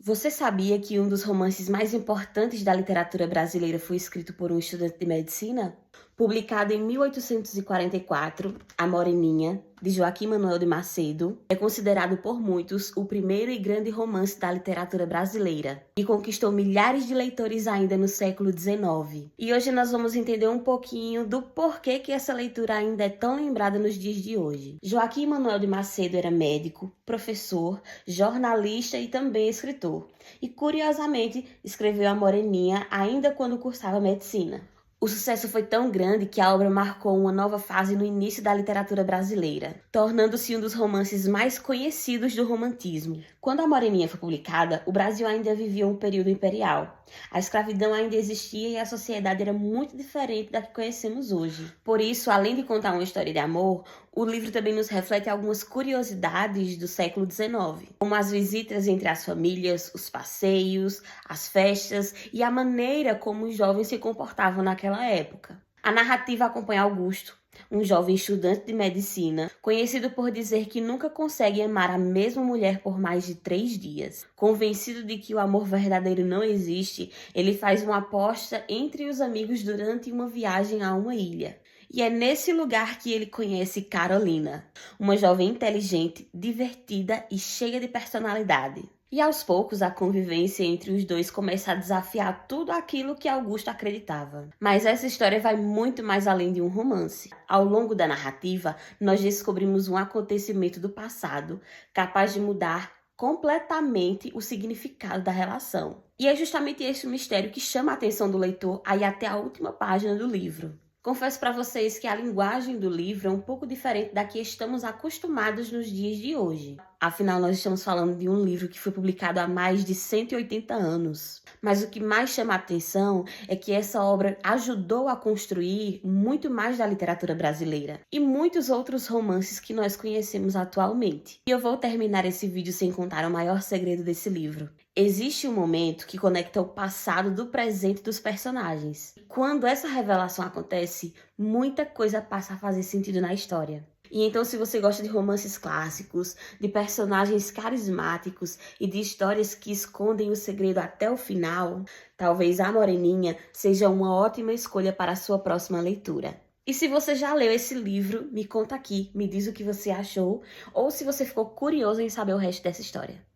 Você sabia que um dos romances mais importantes da literatura brasileira foi escrito por um estudante de medicina? Publicado em 1844, A Moreninha, de Joaquim Manuel de Macedo, é considerado por muitos o primeiro e grande romance da literatura brasileira e conquistou milhares de leitores ainda no século XIX. E hoje nós vamos entender um pouquinho do porquê que essa leitura ainda é tão lembrada nos dias de hoje. Joaquim Manuel de Macedo era médico, professor, jornalista e também escritor. E, curiosamente, escreveu A Moreninha ainda quando cursava medicina. O sucesso foi tão grande que a obra marcou uma nova fase no início da literatura brasileira, tornando-se um dos romances mais conhecidos do romantismo. Quando A Moreninha foi publicada, o Brasil ainda vivia um período imperial. A escravidão ainda existia e a sociedade era muito diferente da que conhecemos hoje. Por isso, além de contar uma história de amor, o livro também nos reflete algumas curiosidades do século XIX, como as visitas entre as famílias, os passeios, as festas e a maneira como os jovens se comportavam naquela época. A narrativa acompanha Augusto, um jovem estudante de medicina, conhecido por dizer que nunca consegue amar a mesma mulher por mais de 3 dias. Convencido de que o amor verdadeiro não existe, ele faz uma aposta entre os amigos durante uma viagem a uma ilha. E é nesse lugar que ele conhece Carolina, uma jovem inteligente, divertida e cheia de personalidade. E aos poucos a convivência entre os dois começa a desafiar tudo aquilo que Augusto acreditava. Mas essa história vai muito mais além de um romance. Ao longo da narrativa, nós descobrimos um acontecimento do passado capaz de mudar completamente o significado da relação. E é justamente esse o mistério que chama a atenção do leitor a ir até a última página do livro. Confesso para vocês que a linguagem do livro é um pouco diferente da que estamos acostumados nos dias de hoje. Afinal, nós estamos falando de um livro que foi publicado há mais de 180 anos. Mas o que mais chama a atenção é que essa obra ajudou a construir muito mais da literatura brasileira e muitos outros romances que nós conhecemos atualmente. E eu vou terminar esse vídeo sem contar o maior segredo desse livro. Existe um momento que conecta o passado do presente dos personagens. Quando essa revelação acontece, muita coisa passa a fazer sentido na história. E então, se você gosta de romances clássicos, de personagens carismáticos e de histórias que escondem o segredo até o final, talvez A Moreninha seja uma ótima escolha para a sua próxima leitura. E se você já leu esse livro, me conta aqui, me diz o que você achou, ou se você ficou curioso em saber o resto dessa história.